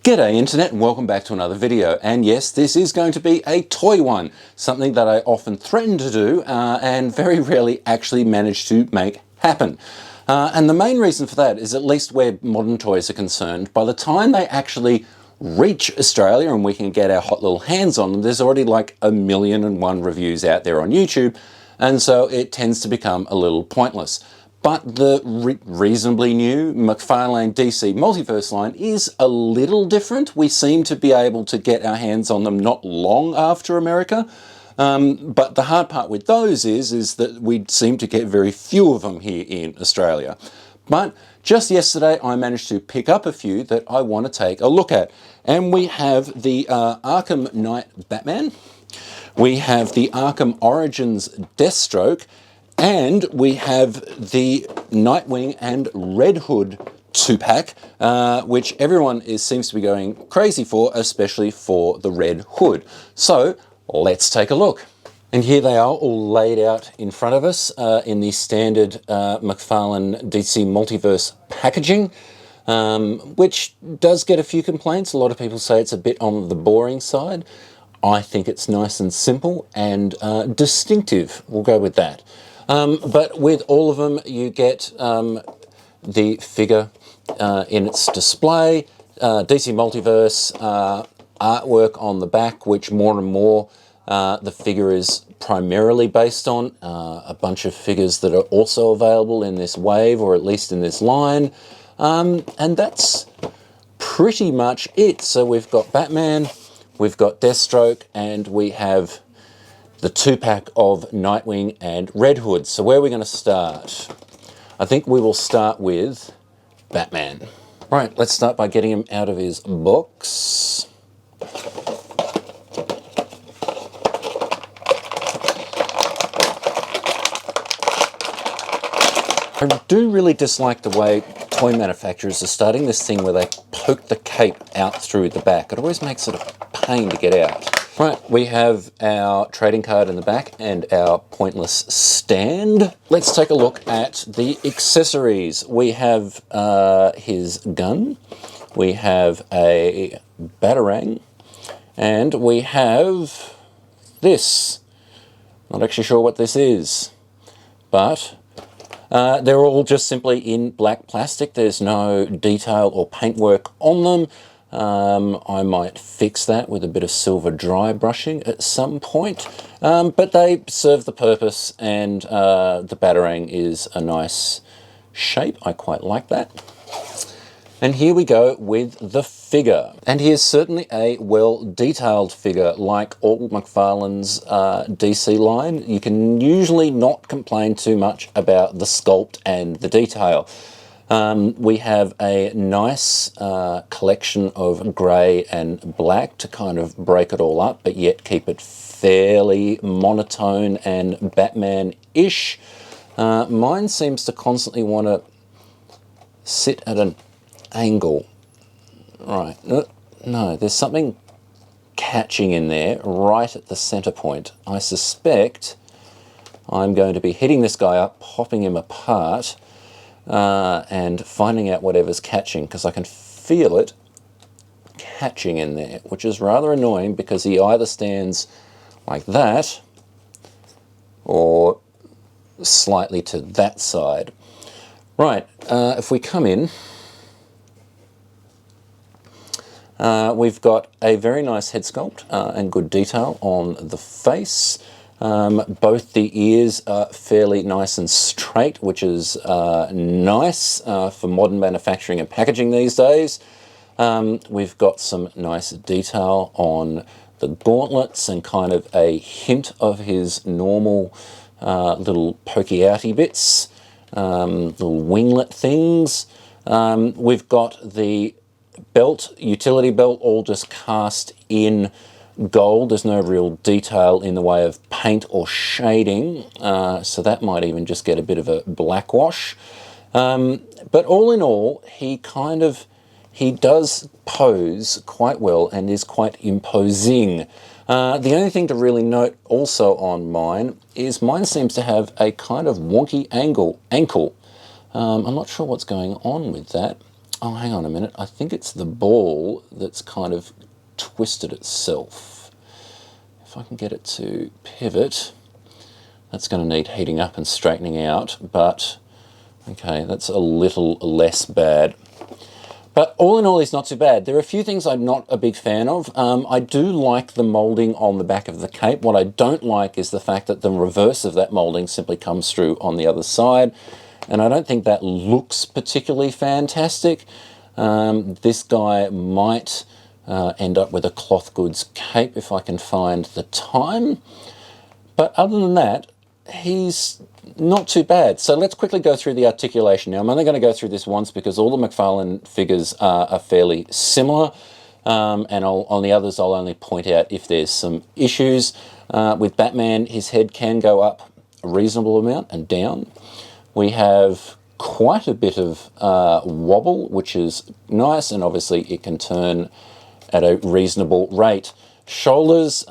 G'day Internet and welcome back to another video, and yes, this is going to be a toy one, something that I often threaten to do and very rarely actually manage to make happen. And the main reason for that is, at least where modern toys are concerned, by the time they actually reach Australia and we can get our hot little hands on them, there's already like 1,000,001 reviews out there on YouTube, and so it tends to become a little pointless. But the reasonably new McFarlane DC Multiverse line is a little different. We seem to be able to get our hands on them not long after America. But the hard part with those is that we seem to get very few of them here in Australia. But just yesterday I managed to pick up a few that I want to take a look at. And we have the Arkham Knight Batman. We have the Arkham Origins Deathstroke. And we have the Nightwing and Red Hood 2-pack, which everyone seems to be going crazy for, especially for the Red Hood. So let's take a look. And here they are, all laid out in front of us in the standard McFarlane DC Multiverse packaging, which does get a few complaints. A lot of people say it's a bit on the boring side. I think it's nice and simple and distinctive. We'll go with that. But with all of them, you get the figure in its display, DC Multiverse artwork on the back, which more and more the figure is primarily based on, a bunch of figures that are also available in this wave, or at least in this line, and that's pretty much it. So we've got Batman, we've got Deathstroke, and we have the 2-pack of Nightwing and Red Hood. So where are we going to start? I think we will start with Batman. Right, let's start by getting him out of his box. I do really dislike the way toy manufacturers are starting this thing where they poke the cape out through the back. It always makes it a pain to get out. Right, we have our trading card in the back and our pointless stand. Let's take a look at the accessories. We have his gun, we have a Batarang, and we have this. Not actually sure what this is, but they're all just simply in black plastic. There's no detail or paintwork on them. I might fix that with a bit of silver dry brushing at some point, but they serve the purpose, and the Batarang is a nice shape. I quite like that. And here we go with the figure. And he is certainly a well-detailed figure, like all McFarlane's DC line. You can usually not complain too much about the sculpt and the detail. We have a nice collection of grey and black to kind of break it all up, but yet keep it fairly monotone and Batman-ish. Mine seems to constantly want to sit at an angle. Right, no, there's something catching in there right at the centre point. I suspect I'm going to be hitting this guy up, popping him apart, and finding out whatever's catching, because I can feel it catching in there, which is rather annoying because he either stands like that or slightly to that side. Right, if we come in, we've got a very nice head sculpt and good detail on the face. Both the ears are fairly nice and straight, which is nice for modern manufacturing and packaging these days. We've got some nice detail on the gauntlets and kind of a hint of his normal little pokey outy bits, little winglet things. We've got the belt, utility belt, all just cast in gold. There's no real detail in the way of paint or shading, so that might even just get a bit of a black wash. But all in all, he does pose quite well and is quite imposing. The only thing to really note also on mine is mine seems to have a kind of wonky ankle. I'm not sure what's going on with that. oh, hang on a minute, I think it's the ball that's kind of twisted itself. If I can get it to pivot, that's going to need heating up and straightening out, but okay, that's a little less bad. But all in all, it's not too bad. There are a few things I'm not a big fan of. I do like the moulding on the back of the cape. What I don't like is the fact that the reverse of that moulding simply comes through on the other side. And I don't think that looks particularly fantastic. This guy might end up with a cloth goods cape if I can find the time. But other than that, he's not too bad. So let's quickly go through the articulation. Now, I'm only going to go through this once because all the McFarlane figures are fairly similar. And on the others, I'll only point out if there's some issues. With Batman, his head can go up a reasonable amount and down. We have quite a bit of wobble, which is nice, and obviously it can turn at a reasonable rate. Shoulders,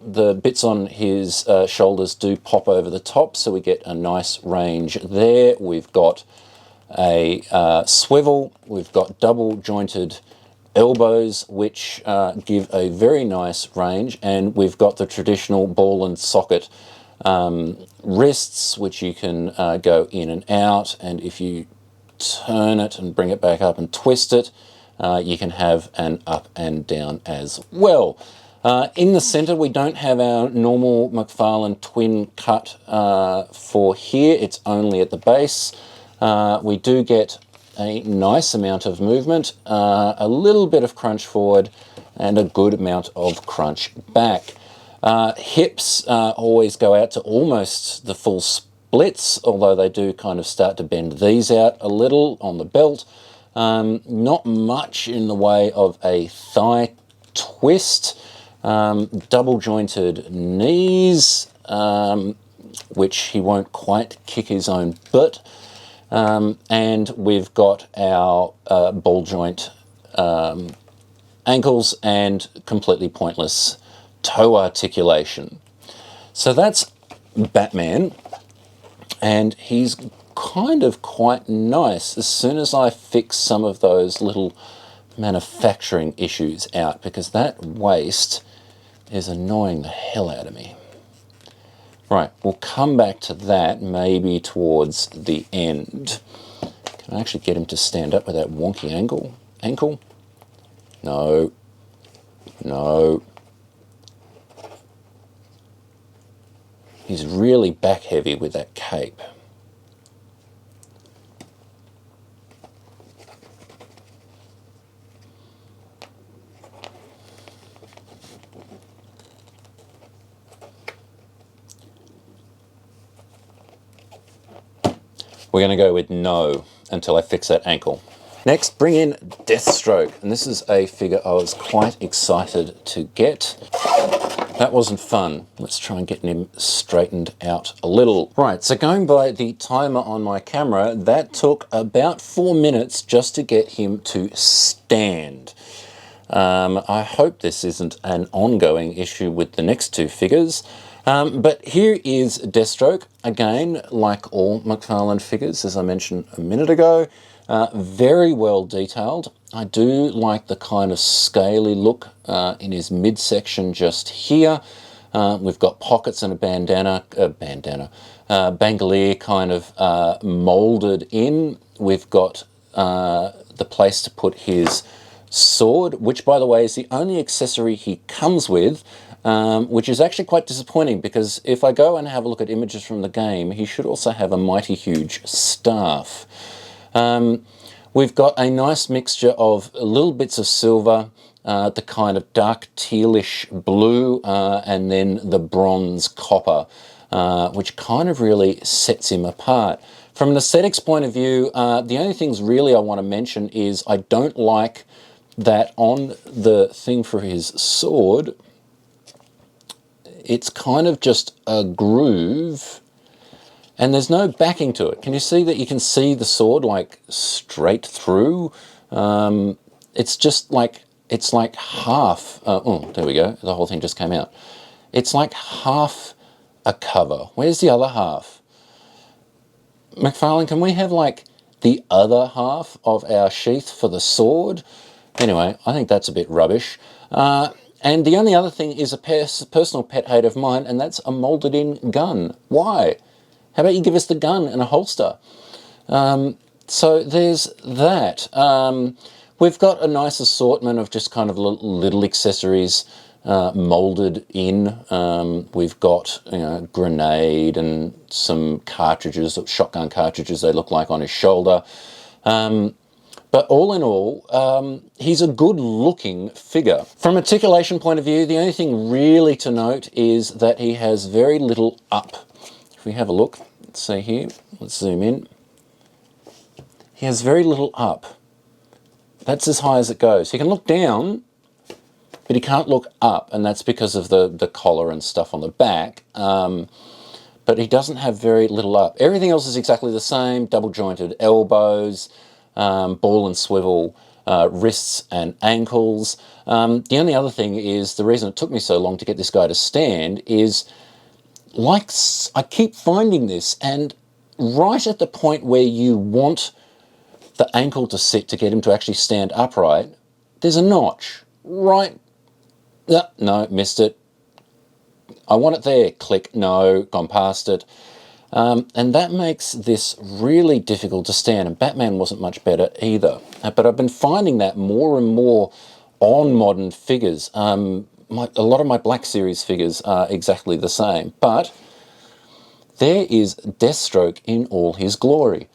the bits on his shoulders do pop over the top, so we get a nice range there. We've got a swivel, we've got double jointed elbows, which give a very nice range, and we've got the traditional ball and socket wrists, which you can go in and out, and if you turn it and bring it back up and twist it, you can have an up and down as well. In the center, we don't have our normal McFarlane twin cut for here. It's only at the base. We do get a nice amount of movement, a little bit of crunch forward, and a good amount of crunch back. Hips always go out to almost the full splits, although they do kind of start to bend these out a little on the belt. Not much in the way of a thigh twist. Double jointed knees, which he won't quite kick his own butt. And we've got our ball joint ankles and completely pointless toe articulation. So that's Batman, and he's kind of quite nice as soon as I fix some of those little manufacturing issues out, because that waist is annoying the hell out of me. Right, we'll come back to that maybe towards the end. Can I actually get him to stand up with that wonky ankle? No. No. He's really back heavy with that cape. We're going to go with no until I fix that ankle. Next, bring in Deathstroke. And this is a figure I was quite excited to get. That wasn't fun. Let's try and get him straightened out a little. Right, so going by the timer on my camera, that took about 4 minutes just to get him to stand. I hope this isn't an ongoing issue with the next two figures. But here is Deathstroke, again, like all McFarlane figures, as I mentioned a minute ago, very well detailed. I do like the kind of scaly look in his midsection just here. We've got pockets and a bandolier kind of molded in. We've got the place to put his sword, which, by the way, is the only accessory he comes with. Which is actually quite disappointing, because if I go and have a look at images from the game, he should also have a mighty huge staff. We've got a nice mixture of little bits of silver, the kind of dark tealish blue, and then the bronze copper, which kind of really sets him apart. From an aesthetics point of view, the only things really I want to mention is I don't like that on the thing for his sword, it's kind of just a groove and there's no backing to it. Can you see that? You can see the sword like straight through. It's just like, it's like half, oh, there we go. The whole thing just came out. It's like half a cover. Where's the other half? McFarlane, can we have like the other half of our sheath for the sword. Anyway, I think that's a bit rubbish. And the only other thing is a personal pet hate of mine, and that's a moulded in gun. Why? How about you give us the gun and a holster? So there's that. We've got a nice assortment of just kind of little accessories moulded in. We've got, you know, grenade and some cartridges, shotgun cartridges they look like, on his shoulder. But all in all, he's a good-looking figure. From an articulation point of view, the only thing really to note is that he has very little up. If we have a look, let's see here, let's zoom in. He has very little up. That's as high as it goes. He can look down, but he can't look up, and that's because of the collar and stuff on the back. But he doesn't have very little up. Everything else is exactly the same, double-jointed elbows, ball and swivel wrists and ankles. The only other thing is, the reason it took me so long to get this guy to stand is, like, I keep finding this, and right at the point where you want the ankle to sit to get him to actually stand upright, there's a notch. Right. No, missed it. I want it there. Click. No, gone past it. And that makes this really difficult to stand, and Batman wasn't much better either. But I've been finding that more and more on modern figures. A lot of my Black Series figures are exactly the same, but there is Deathstroke in all his glory.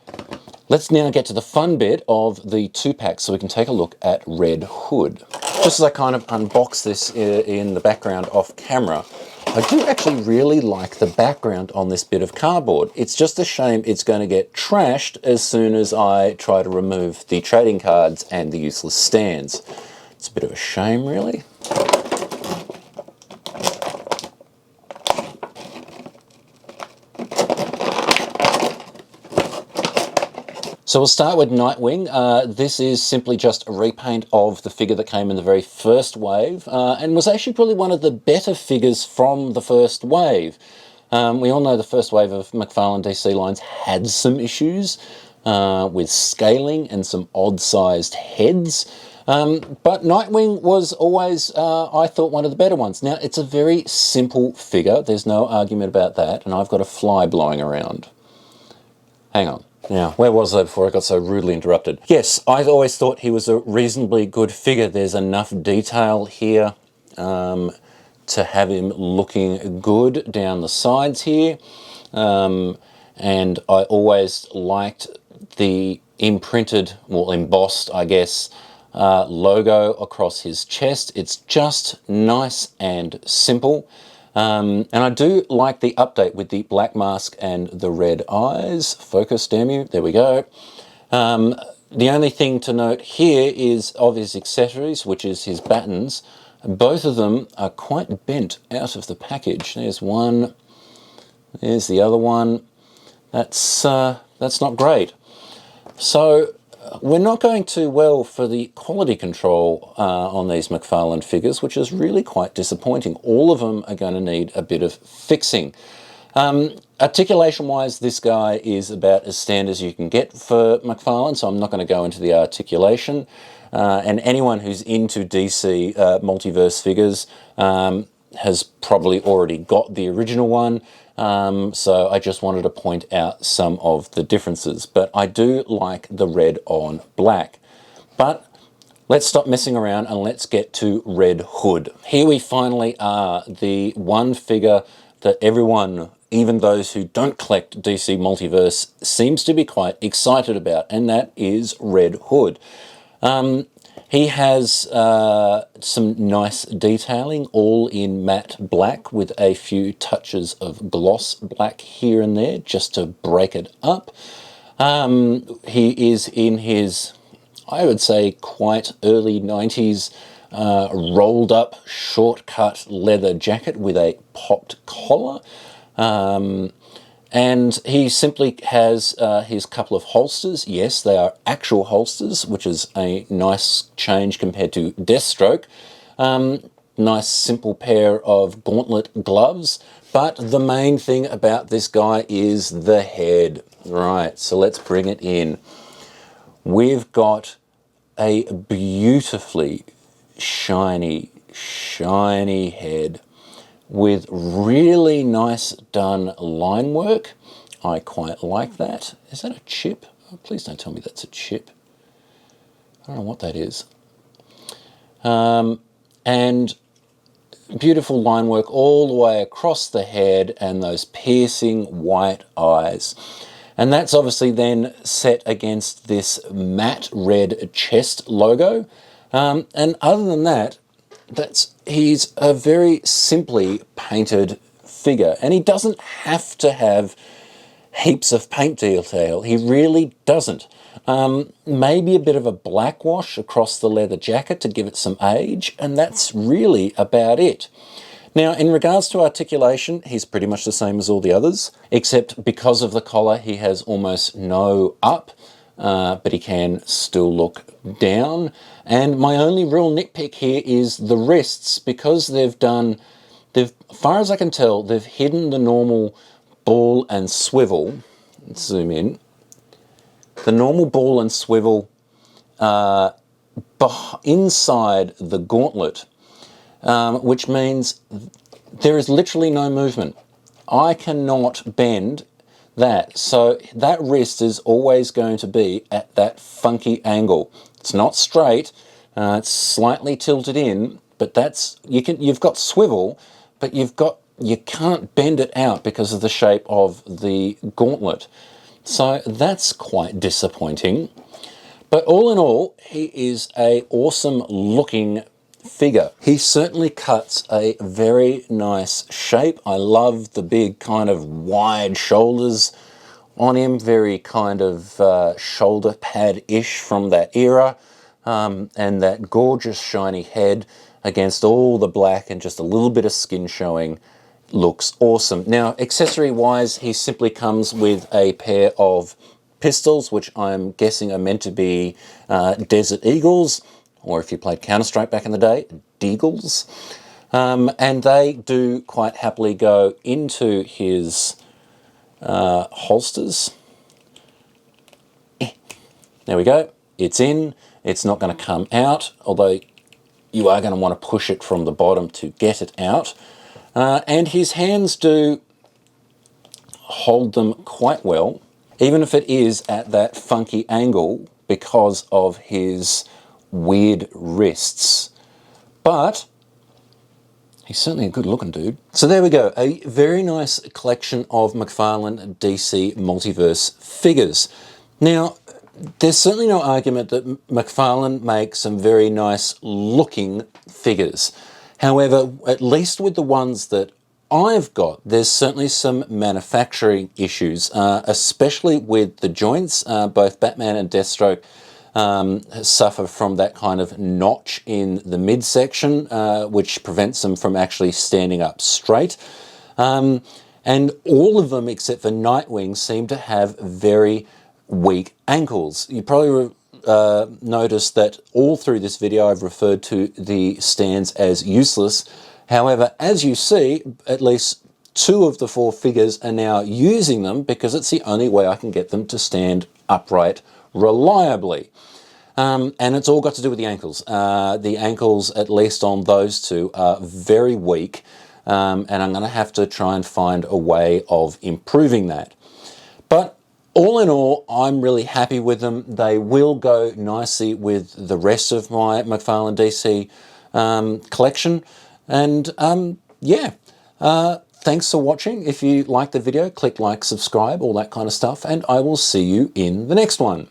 Let's now get to the fun bit of the 2-pack so we can take a look at Red Hood. Just as I kind of unbox this in the background off camera, I do actually really like the background on this bit of cardboard. It's just a shame it's going to get trashed as soon as I try to remove the trading cards and the useless stands. It's a bit of a shame, really. So we'll start with Nightwing. This is simply just a repaint of the figure that came in the very first wave, and was actually probably one of the better figures from the first wave. We all know the first wave of McFarlane DC lines had some issues with scaling and some odd-sized heads, but Nightwing was always, I thought, one of the better ones. Now, it's a very simple figure. There's no argument about that, and I've got a fly blowing around. Hang on. Now, where was I before I got so rudely interrupted? Yes, I always thought he was a reasonably good figure. There's enough detail here to have him looking good down the sides here. And I always liked the imprinted, well, embossed, I guess, logo across his chest. It's just nice and simple. And I do like the update with the black mask and the red eyes. Focus, damn you. There we go. The only thing to note here is of his accessories, which is his battens. Both of them are quite bent out of the package. There's one. There's the other one. That's not great. So we're not going too well for the quality control on these McFarlane figures, which is really quite disappointing. All of them are going to need a bit of fixing. Articulation-wise, this guy is about as standard as you can get for McFarlane, so I'm not going to go into the articulation. And anyone who's into DC multiverse figures has probably already got the original one. So I just wanted to point out some of the differences, but I do like the red on black. But let's stop messing around and let's get to Red Hood. Here we finally are, the one figure that everyone, even those who don't collect DC Multiverse, seems to be quite excited about, and that is Red Hood. He has some nice detailing, all in matte black with a few touches of gloss black here and there just to break it up. He is in his, I would say, quite early 90s rolled up shortcut leather jacket with a popped collar. And he simply has his couple of holsters. Yes, they are actual holsters, which is a nice change compared to Deathstroke. Nice simple pair of gauntlet gloves. But the main thing about this guy is the head. Right, so let's bring it in. we've got a beautifully shiny head with really nice done line work. I quite like that. Is that a chip? Oh, please don't tell me that's a chip. I don't know what that is. And beautiful line work all the way across the head and those piercing white eyes. And that's obviously then set against this matte red chest logo. And other than that, he's a very simply painted figure. And he doesn't have to have heaps of paint detail. He really doesn't. Maybe a bit of a black wash across the leather jacket to give it some age, and that's really about it. Now, in regards to articulation, he's pretty much the same as all the others, except because of the collar, he has almost no up, but he can still look down. And my only real nitpick here is the wrists, because as far as I can tell, they've hidden the normal ball and swivel. Let's zoom in. The normal ball and swivel inside the gauntlet, which means there is literally no movement. I cannot bend that. So that wrist is always going to be at that funky angle. It's not straight, it's slightly tilted in, but you've got swivel, but you can't bend it out because of the shape of the gauntlet. So that's quite disappointing. But all in all, he is an awesome looking figure. He certainly cuts a very nice shape. I love the big kind of wide shoulders on him, very kind of shoulder pad-ish from that era, and that gorgeous shiny head against all the black and just a little bit of skin showing. Looks awesome. Now, accessory-wise, he simply comes with a pair of pistols, which I'm guessing are meant to be Desert Eagles, or if you played Counter-Strike back in the day, Deagles. And they do quite happily go into his holsters. There we go. It's in. It's not going to come out, although you are going to want to push it from the bottom to get it out. And his hands do hold them quite well, even if it is at that funky angle because of his weird wrists. But he's certainly a good looking dude. So there we go, a very nice collection of McFarlane DC Multiverse figures. Now, there's certainly no argument that McFarlane makes some very nice looking figures. However, at least with the ones that I've got, there's certainly some manufacturing issues, especially with the joints. Both Batman and Deathstroke suffer from that kind of notch in the midsection, which prevents them from actually standing up straight. And all of them, except for Nightwing, seem to have very weak ankles. You probably notice that all through this video I've referred to the stands as useless. However, as you see, at least 2 of the 4 figures are now using them because it's the only way I can get them to stand upright reliably. And it's all got to do with the ankles. The ankles, at least on those 2, are very weak, and I'm going to have to try and find a way of improving that. But all in all, I'm really happy with them. They will go nicely with the rest of my McFarlane DC collection. And thanks for watching. If you liked the video, click like, subscribe, all that kind of stuff, and I will see you in the next one.